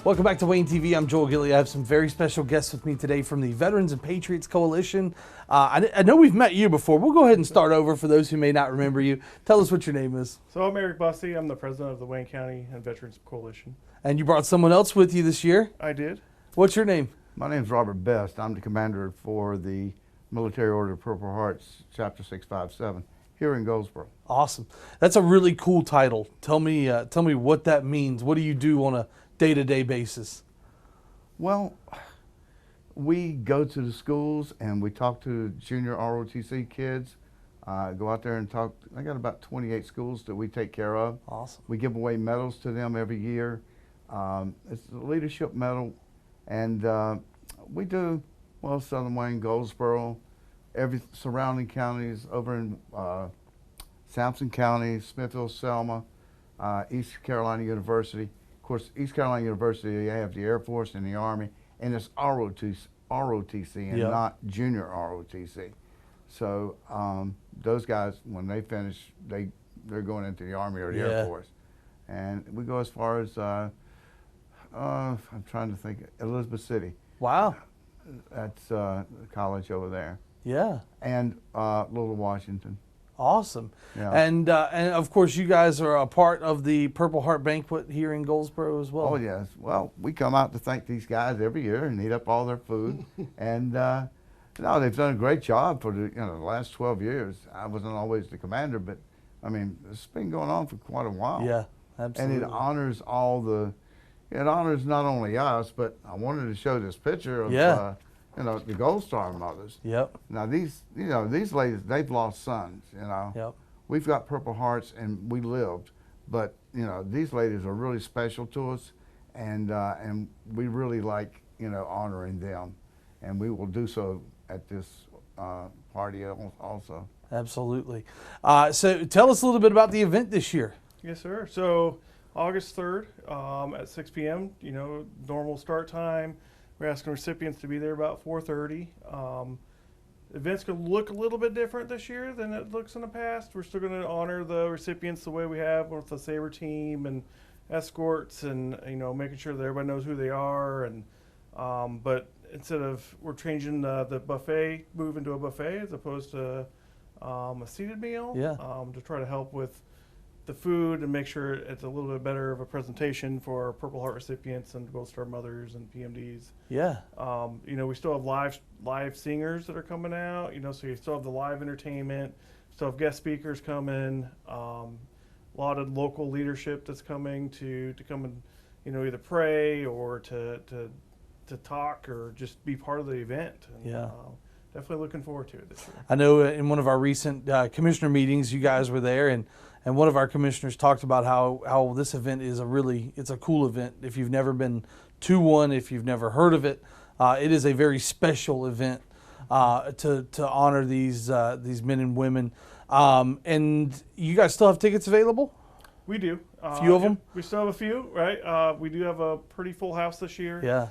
Welcome back to Wayne TV. I'm Joel Gilly. I have some very special guests with me today from the Veterans and Patriots Coalition. I know we've met you before. We'll go ahead and start over for those who may not remember you. Tell us what your name is. So I'm Eric Bussey. I'm the president of the Wayne County and Veterans Coalition. And you brought someone else with you this year. I did. What's your name? My name is Robert Best. I'm the commander for the Military Order of Purple Hearts, Chapter 657, here in Goldsboro. Awesome. That's a really cool title. Tell me what that means. What do you do on a day-to-day basis? Well, we go to the schools and we talk to junior ROTC kids, go out there and talk. I got about 28 schools that we take care of. Awesome. We give away medals to them every year. It's a leadership medal, and we do, well, Southern Wayne, Goldsboro, every surrounding counties over in Sampson County, Smithville, Selma, East Carolina University. Of course, East Carolina University, they have the Air Force and the Army, and it's ROTC and Yep. not junior ROTC. So those guys, when they finish, they're going into the Army or the Air Force. And we go as far as, I'm trying to think, Elizabeth City. Wow. That's the college over there. Yeah. And Little Washington. Awesome. Yeah. And of course, you guys are a part of the Purple Heart Banquet here in Goldsboro as well. Oh, yes. Well, we come out to thank these guys every year and eat up all their food. And, no, they've done a great job for the last 12 years. I wasn't always the commander, but, I mean, it's been going on for quite a while. Yeah, absolutely. And it honors it honors not only us, but I wanted to show this picture of, the Gold Star mothers. Yep. Now, these ladies, they've lost sons, Yep. We've got Purple Hearts and we lived, but, these ladies are really special to us, and we really like, honoring them. And we will do so at this party also. Absolutely. So tell us a little bit about the event this year. Yes, sir. So August 3rd at 6 p.m., normal start time. We're asking recipients to be there about 4:30. The event's going to look a little bit different this year than it looks in the past. We're still going to honor the recipients the way we have with the Sabre team and escorts and, making sure that everybody knows who they are. And but instead of, we're changing the buffet, moving to a buffet as opposed to a seated meal. Yeah. To try to help with the food and make sure it's a little bit better of a presentation for Purple Heart recipients and Gold Star mothers and PMDs. Yeah. We still have live singers that are coming out, so you still have the live entertainment, still have guest speakers coming, a lot of local leadership that's coming to come and, either pray or to talk or just be part of the event. And, Yeah. Definitely looking forward to it this year. I know in one of our recent commissioner meetings, you guys were there, and one of our commissioners talked about how this event is it's a cool event. If you've never been to one, if you've never heard of it, it is a very special event to honor these men and women. And you guys still have tickets available? We do. A few of them? We still have a few, right? We do have a pretty full house this year. Yeah.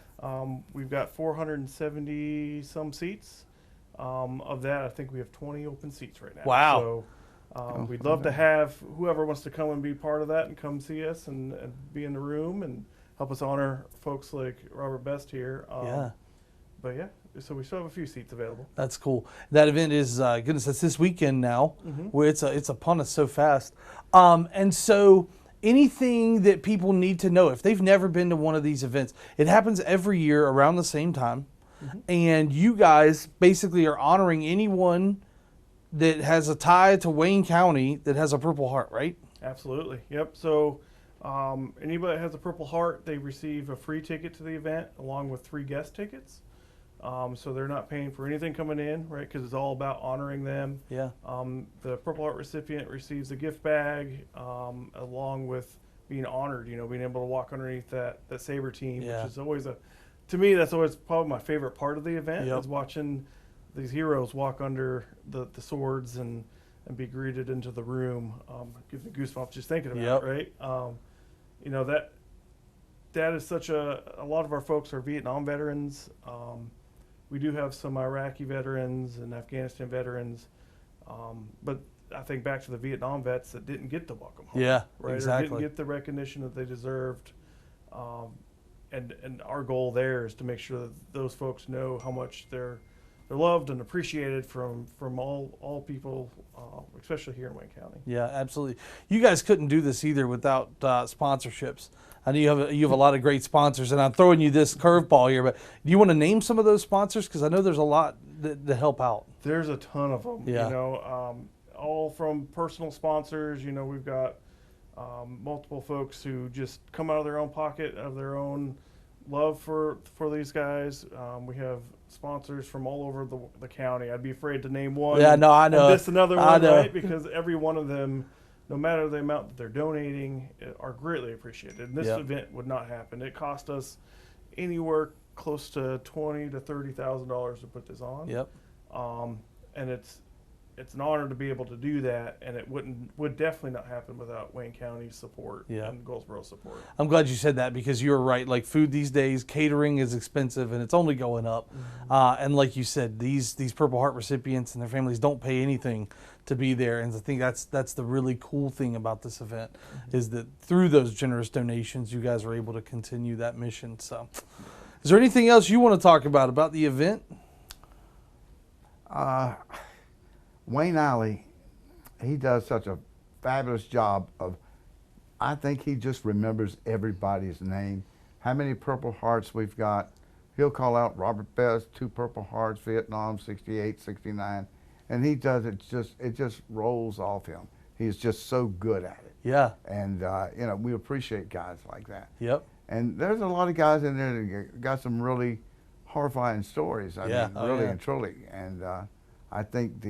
We've got 470 some seats. Of that, I think we have 20 open seats right now. Wow. So we'd love to have whoever wants to come and be part of that and come see us and be in the room and help us honor folks like Robert Best here. Yeah. But yeah, so we still have a few seats available. That's cool. That event is, goodness, it's this weekend now. Where it's upon us so fast. And so anything that people need to know, if they've never been to one of these events, it happens every year around the same time. And you guys basically are honoring anyone that has a tie to Wayne County that has a Purple Heart, right? Absolutely. Yep. So anybody that has a Purple Heart, they receive a free ticket to the event along with 3 guest tickets. So they're not paying for anything coming in, right? Because it's all about honoring them. Yeah. The Purple Heart recipient receives a gift bag along with being honored, being able to walk underneath that Sabre team, Yeah. which is always to me, that's always probably my favorite part of the event. Yep. Is watching these heroes walk under the swords and be greeted into the room. Gives me goosebumps just thinking about it, right? That is such a lot of our folks are Vietnam veterans. We do have some Iraqi veterans and Afghanistan veterans, but I think back to the Vietnam vets that didn't get to welcome home. Yeah, right? exactly. Or didn't get the recognition that they deserved. and our goal there is to make sure that those folks know how much they're loved and appreciated from all people, especially here in Wayne County. Yeah, absolutely. You guys couldn't do this either without sponsorships. I know you have a lot of great sponsors, and I'm throwing you this curveball here. But do you want to name some of those sponsors? Because I know there's a lot that help out. There's a ton of them. Yeah. You know, all from personal sponsors. You know, we've got multiple folks who just come out of their own pocket, of their own love for these guys. We have sponsors from all over the county. I'd be afraid to name one. Yeah, no, I know. And this another I one, know. right? Because every one of them, no matter the amount that they're donating, are greatly appreciated. And this Yep. event would not happen. It cost us anywhere close to $20,000 to $30,000 to put this on. Yep. And it's an honor to be able to do that, and it would definitely not happen without Wayne County's support Yeah. and Goldsboro's support. I'm glad you said that because you're right. Like food these days, catering is expensive and it's only going up. And like you said, these Purple Heart recipients and their families don't pay anything to be there. And I think that's the really cool thing about this event is that through those generous donations, you guys are able to continue that mission. So, is there anything else you want to talk about the event? Wayne Alley, he does such a fabulous job of, I think he just remembers everybody's name, how many Purple Hearts we've got. He'll call out Robert Best, 2 Purple Hearts, Vietnam, 68, 69, and he does it just rolls off him. He's just so good at it. Yeah. And, you know, we appreciate guys like that. Yep. And there's a lot of guys in there that got some really horrifying stories. I Yeah. mean, Oh, really yeah. and truly. And I think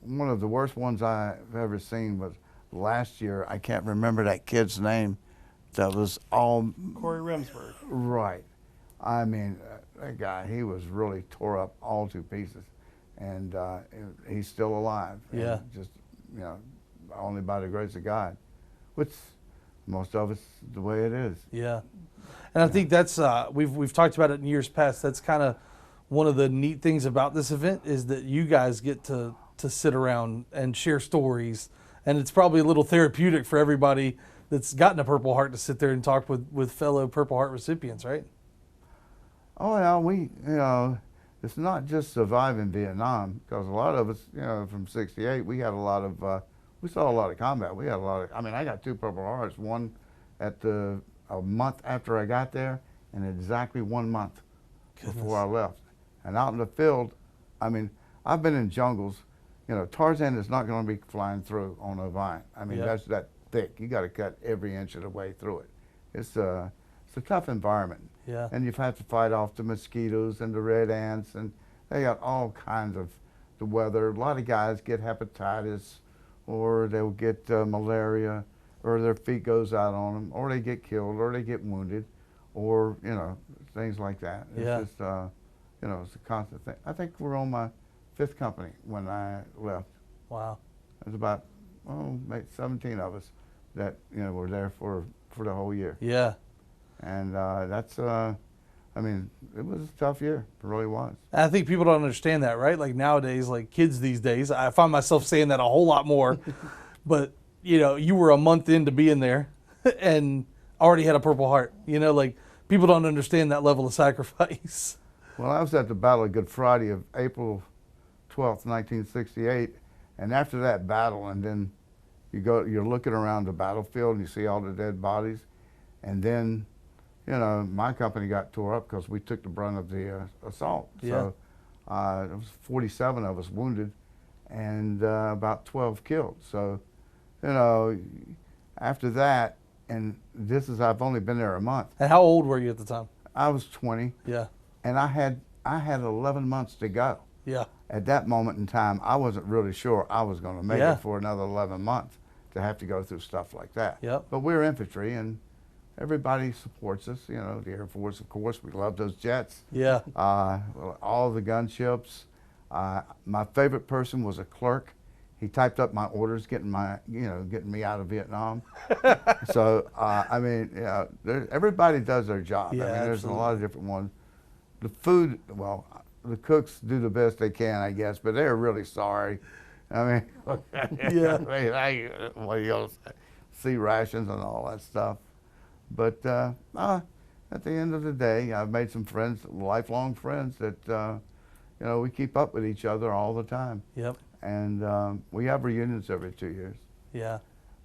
one of the worst ones I've ever seen was last year. I can't remember that kid's name. That was all Corey Remsburg. right. I mean, that guy, he was really tore up all to pieces. And he's still alive. And Yeah. just, you know, only by the grace of God, which most of us, the way it is. Yeah, and I think that's we've talked about it in years past. That's kind of one of the neat things about this event is that you guys get to sit around and share stories, and it's probably a little therapeutic for everybody that's gotten a Purple Heart to sit there and talk with fellow Purple Heart recipients, right? Oh yeah, you know, it's not just surviving Vietnam, because a lot of us, you know, from '68, we had a lot of, we saw a lot of combat. We had a lot of, I mean, I got 2 Purple Hearts, one at a month after I got there, and exactly 1 month before I left. And out in the field, I mean, I've been in jungles, you know, Tarzan is not going to be flying through on a vine. I mean, Yep. that's that thick. You got to cut every inch of the way through it. It's a tough environment. Yeah. And you've had to fight off the mosquitoes and the red ants, and they got all kinds of the weather. A lot of guys get hepatitis, or they'll get malaria, or their feet goes out on them, or they get killed, or they get wounded, or, you know, things like that. It's Yeah. just, you know, it's a constant thing. I think we're on my 5th company when I left. Wow. There's about, maybe 17 of us that, you know, were there for the whole year. Yeah. And that's, I mean, it was a tough year. It really was. And I think people don't understand that, right? Like nowadays, like kids these days, I find myself saying that a whole lot more. But, you know, you were a month into being there and already had a Purple Heart. You know, like people don't understand that level of sacrifice. Well, I was at the Battle of Good Friday of April 12th, 1968. And after that battle, and then you're looking around the battlefield and you see all the dead bodies. And then, you know, my company got tore up because we took the brunt of the assault. Yeah. So there was 47 of us wounded and about 12 killed. So, you know, after that, and I've only been there a month. And how old were you at the time? I was 20, Yeah. and I had 11 months to go. Yeah. At that moment in time, I wasn't really sure I was going to make Yeah. it for another 11 months to have to go through stuff like that. Yep. But we're infantry, and everybody supports us. You know, the Air Force, of course, we love those jets. Yeah. All the gunships. My favorite person was a clerk. He typed up my orders, getting me out of Vietnam. So I mean, yeah, everybody does their job. Yeah, I mean, there's absolutely. a lot of different ones. The food, well, the cooks do the best they can, I guess, but they're really sorry. I mean, Yeah. I mean, what do you say? C rations and all that stuff. But at the end of the day, I've made some friends, lifelong friends that we keep up with each other all the time. Yep. And we have reunions every 2 years. Yeah.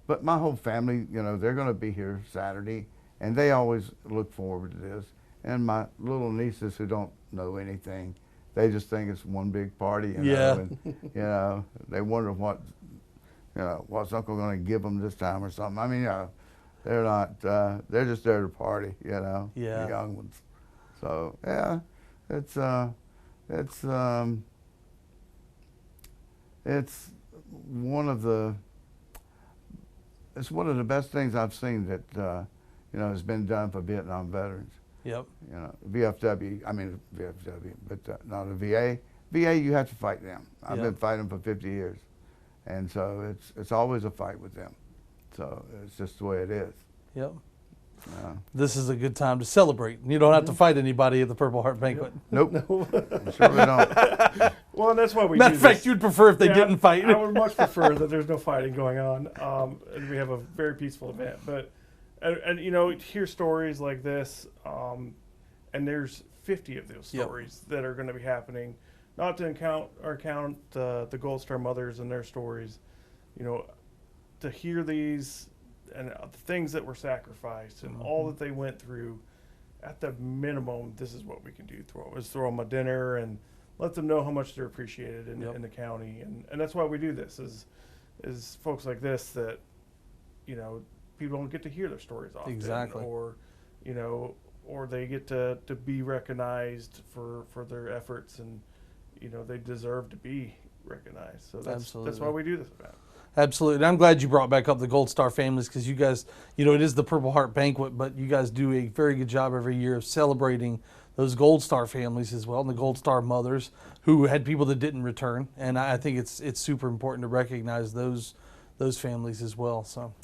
But my whole family, they're going to be here Saturday, and they always look forward to this. And my little nieces who don't know anything, they just think it's one big party, Yeah. And they wonder what's Uncle going to give them this time or something. I mean, they're not, they're just there to party, Yeah. the young ones. So yeah, it's one of the best things I've seen that has been done for Vietnam veterans. Yep. VFW, but not a VA. VA, you have to fight them. I've Yep. been fighting for 50 years, and so it's always a fight with them. So it's just the way it is. Yep. Uh, This is a good time to celebrate. You don't have to fight anybody at the Purple Heart Banquet. Nope. Surely don't. Well, and that's why we Matter do of fact, this. you'd prefer if they Yeah, didn't fight. I would much prefer that there's no fighting going on, and we have a very peaceful event. But and hear stories like this, and there's 50 of those Yep. stories that are going to be happening. Not to count the Gold Star mothers and their stories, to hear these and the things that were sacrificed and all that they went through. At the minimum, this is what we can do. Throw them a dinner and let them know how much they're appreciated in, Yep. in the county, and that's why we do this. Is folks like this that people don't get to hear their stories often, Exactly. or they get to be recognized for their efforts, and they deserve to be recognized. So that's why Absolutely. we do this event. Absolutely. And I'm glad you brought back up the Gold Star families, because you guys, it is the Purple Heart Banquet, but you guys do a very good job every year of celebrating those Gold Star families as well, and the Gold Star mothers who had people that didn't return. And I think it's super important to recognize those families as well. So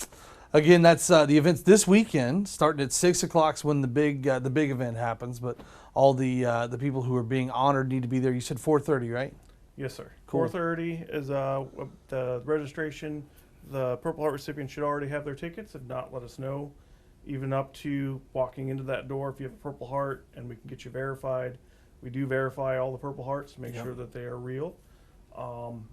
again, that's the events this weekend, starting at 6 o'clock is when the big event happens. But all the people who are being honored need to be there. You said 4:30, right? Yes, sir. Cool. 4:30 is the registration. The Purple Heart recipients should already have their tickets. If not, let us know. Even up to walking into that door, if you have a Purple Heart, and we can get you verified. We do verify all the Purple Hearts to make Yep. sure that they are real. And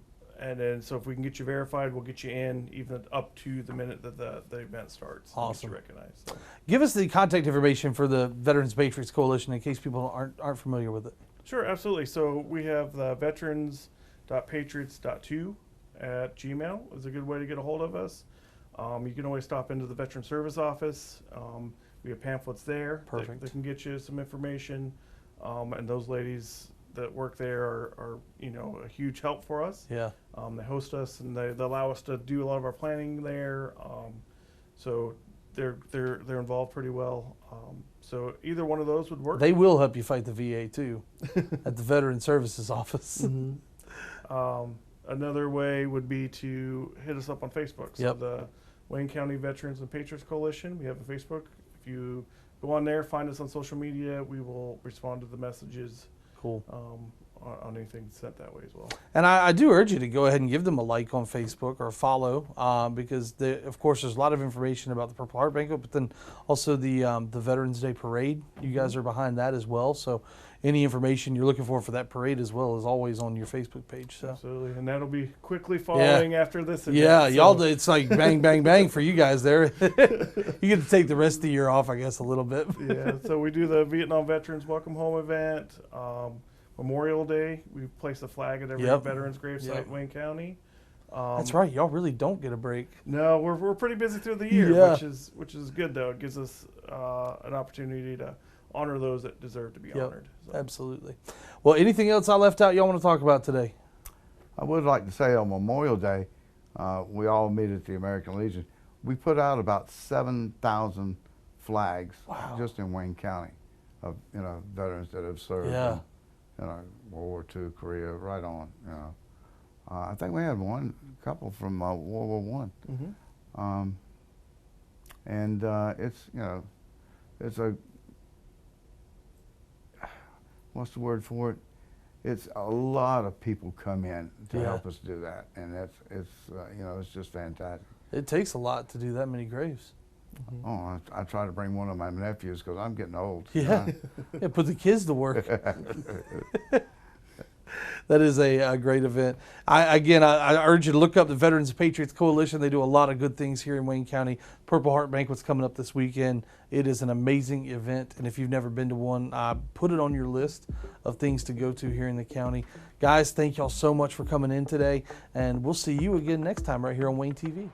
then, so if we can get you verified, we'll get you in even up to the minute that the event starts. Awesome. And get you recognized. So. Give us the contact information for the Veterans Patriots Coalition in case people aren't familiar with it. Sure, absolutely. So we have the veterans.patriots.2 at Gmail is a good way to get a hold of us. You can always stop into the Veteran Service Office. We have pamphlets there. Perfect. That can get you some information. And those ladies that work there are a huge help for us. Yeah. They host us, and they allow us to do a lot of our planning there. So they're involved pretty well. So either one of those would work. They will help you fight the VA too at the Veteran Services Office. Another way would be to hit us up on Facebook. So Yep. the Wayne County Veterans and Patriots Coalition, we have a Facebook. If you go on there, find us on social media, we will respond to the messages Cool. on anything sent that way as well. And I do urge you to go ahead and give them a like on Facebook or a follow, because of course there's a lot of information about the Purple Heart Banquet, but then also the Veterans Day Parade. You guys are behind that as well, so any information you're looking for that parade as well is always on your Facebook page. So Absolutely, and that'll be quickly following after this event. yeah, so. y'all, it's like bang, bang, bang for you guys there. You get to take the rest of the year off, I guess, a little bit. Yeah, so we do the Vietnam Veterans Welcome Home event. Memorial Day, we place a flag at every Yep. veteran's gravesite Yep. in Wayne County. That's right. Y'all really don't get a break. No, we're pretty busy through the year, Yeah. which is good though. It gives us an opportunity to honor those that deserve to be honored. So. Absolutely. Well, anything else I left out y'all want to talk about today? I would like to say on Memorial Day, we all meet at the American Legion. We put out about 7,000 flags just in Wayne County of veterans that have served. Yeah. World War II, Korea, right on. I think we had a couple from World War One. Mm-hmm. And it's a, what's the word for it? It's a lot of people come in to help us do that, and it's just fantastic. It takes a lot to do that many graves. Oh, I try to bring one of my nephews because I'm getting old. Yeah. Yeah, put the kids to work. That is a great event. I urge you to look up the Veterans of Patriots Coalition. They do a lot of good things here in Wayne County. Purple Heart Banquet's coming up this weekend. It is an amazing event, and if you've never been to one, put it on your list of things to go to here in the county. Guys, thank y'all so much for coming in today, and we'll see you again next time right here on Wayne TV.